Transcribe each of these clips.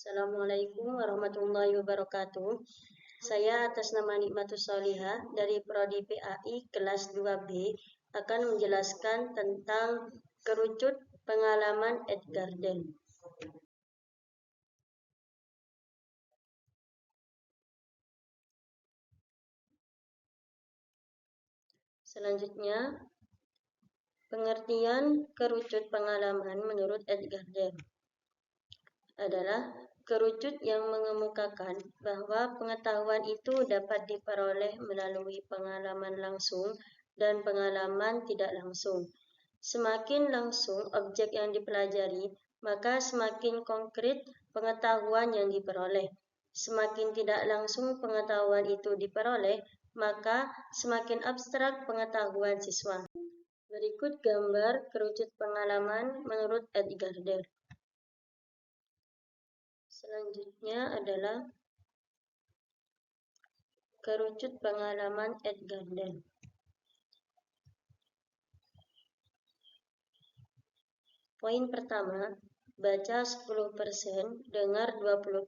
Assalamualaikum warahmatullahi wabarakatuh. Saya atas nama Nikmatus Solihah dari Prodi PAI kelas 2B akan menjelaskan tentang kerucut pengalaman Edgarden. Selanjutnya, pengertian kerucut pengalaman menurut Edgarden adalah kerucut yang mengemukakan bahwa pengetahuan itu dapat diperoleh melalui pengalaman langsung dan pengalaman tidak langsung. Semakin langsung objek yang dipelajari, maka semakin konkret pengetahuan yang diperoleh. Semakin tidak langsung pengetahuan itu diperoleh, maka semakin abstrak pengetahuan siswa. Berikut gambar kerucut pengalaman menurut Edgarden. Selanjutnya adalah kerucut pengalaman Edgarden. Poin pertama, baca 10%, dengar 20%,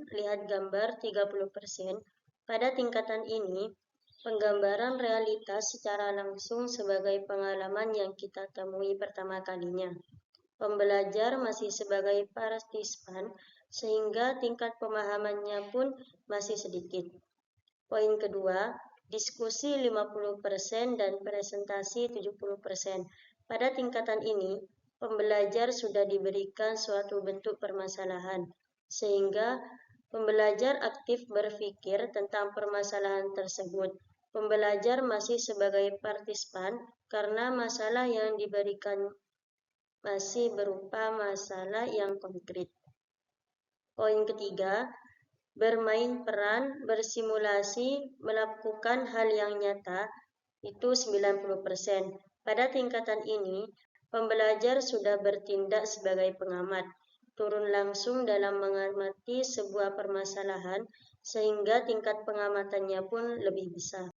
lihat gambar 30%. Pada tingkatan ini, penggambaran realitas secara langsung sebagai pengalaman yang kita temui pertama kalinya. Pembelajar masih sebagai partisipan, sehingga tingkat pemahamannya pun masih sedikit. Poin kedua, diskusi 50% dan presentasi 70%. Pada tingkatan ini, pembelajar sudah diberikan suatu bentuk permasalahan, sehingga pembelajar aktif berpikir tentang permasalahan tersebut. Pembelajar masih sebagai partisipan karena masalah yang diberikan masih berupa masalah yang konkret. Poin ketiga, bermain peran, bersimulasi, melakukan hal yang nyata, itu 90%. Pada tingkatan ini, pembelajar sudah bertindak sebagai pengamat, turun langsung dalam mengamati sebuah permasalahan, sehingga tingkat pengamatannya pun lebih besar.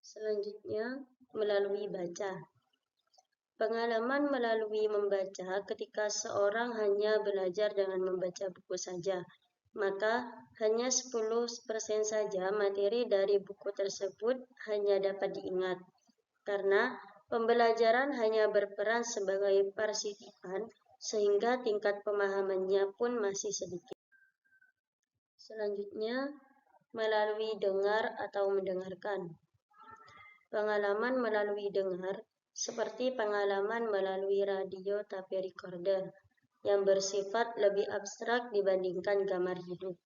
Selanjutnya, melalui baca. Pengalaman melalui membaca ketika seorang hanya belajar dengan membaca buku saja, maka hanya 10% saja materi dari buku tersebut hanya dapat diingat, karena pembelajaran hanya berperan sebagai partisipan sehingga tingkat pemahamannya pun masih sedikit. Selanjutnya, melalui dengar atau mendengarkan. Pengalaman melalui dengar seperti pengalaman melalui radio tape recorder yang bersifat lebih abstrak dibandingkan gambar hidup.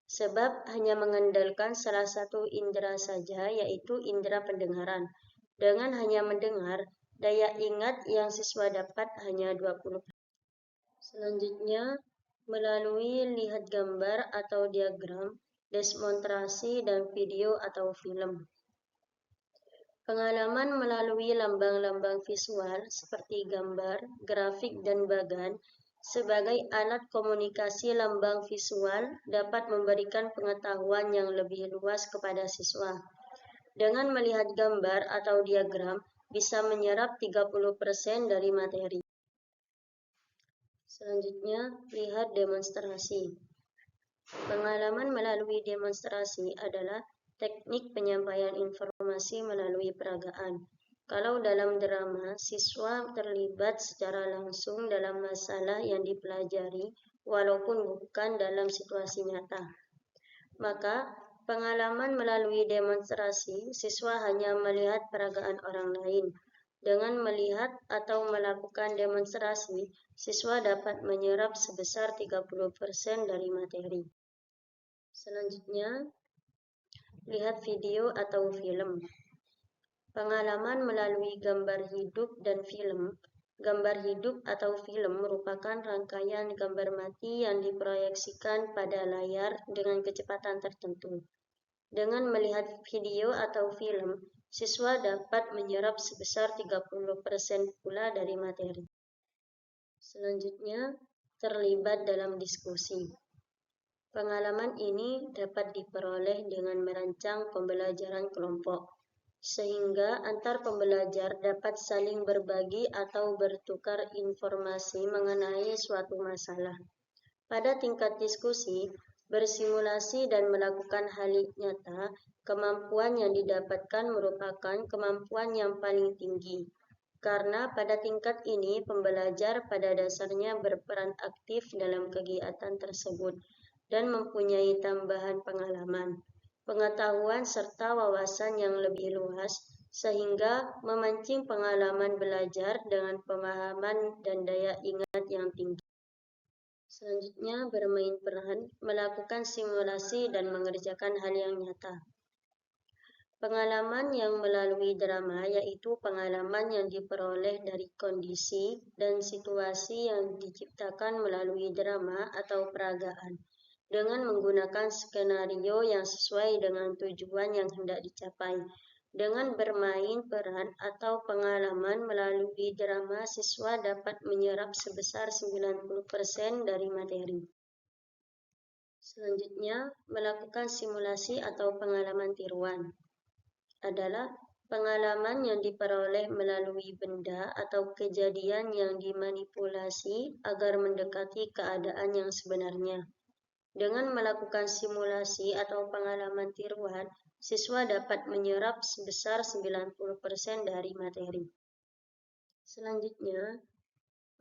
Sebab hanya mengandalkan salah satu indera saja, yaitu indera pendengaran. Dengan hanya mendengar, daya ingat yang siswa dapat hanya 20%. Selanjutnya, melalui lihat gambar atau diagram, demonstrasi, dan video atau film. Pengalaman melalui lambang-lambang visual seperti gambar, grafik, dan bagan sebagai alat komunikasi lambang visual dapat memberikan pengetahuan yang lebih luas kepada siswa. Dengan melihat gambar atau diagram, bisa menyerap 30% dari materi. Selanjutnya, lihat demonstrasi. Pengalaman melalui demonstrasi adalah teknik penyampaian informasi melalui peragaan. Kalau dalam drama, siswa terlibat secara langsung dalam masalah yang dipelajari, walaupun bukan dalam situasi nyata. Maka, pengalaman melalui demonstrasi, siswa hanya melihat peragaan orang lain. Dengan melihat atau melakukan demonstrasi, siswa dapat menyerap sebesar 30% dari materi. Selanjutnya, lihat video atau film. Pengalaman melalui gambar hidup dan film. Gambar hidup atau film merupakan rangkaian gambar mati yang diproyeksikan pada layar dengan kecepatan tertentu. Dengan melihat video atau film, siswa dapat menyerap sebesar 30% pula dari materi. Selanjutnya, terlibat dalam diskusi. Pengalaman ini dapat diperoleh dengan merancang pembelajaran kelompok, sehingga antar pembelajar dapat saling berbagi atau bertukar informasi mengenai suatu masalah. Pada tingkat diskusi, bersimulasi dan melakukan hal nyata, kemampuan yang didapatkan merupakan kemampuan yang paling tinggi. Karena pada tingkat ini, pembelajar pada dasarnya berperan aktif dalam kegiatan tersebut dan mempunyai tambahan pengalaman, pengetahuan, serta wawasan yang lebih luas, sehingga memancing pengalaman belajar dengan pemahaman dan daya ingat yang tinggi. Selanjutnya, bermain peran, melakukan simulasi dan mengerjakan hal yang nyata. Pengalaman yang melalui drama yaitu pengalaman yang diperoleh dari kondisi dan situasi yang diciptakan melalui drama atau peragaan dengan menggunakan skenario yang sesuai dengan tujuan yang hendak dicapai. Dengan bermain peran atau pengalaman melalui drama, siswa dapat menyerap sebesar 90% dari materi. Selanjutnya, melakukan simulasi atau pengalaman tiruan adalah pengalaman yang diperoleh melalui benda atau kejadian yang dimanipulasi agar mendekati keadaan yang sebenarnya. Dengan melakukan simulasi atau pengalaman tiruan, siswa dapat menyerap sebesar 90% dari materi. Selanjutnya,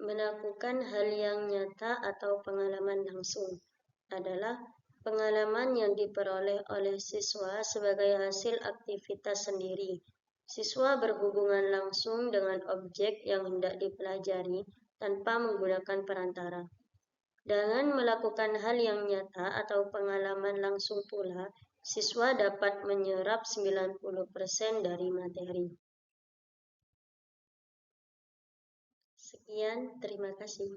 melakukan hal yang nyata atau pengalaman langsung adalah pengalaman yang diperoleh oleh siswa sebagai hasil aktivitas sendiri. Siswa berhubungan langsung dengan objek yang hendak dipelajari tanpa menggunakan perantara. Dengan melakukan hal yang nyata atau pengalaman langsung pula, siswa dapat menyerap 90% dari materi. Sekian, terima kasih.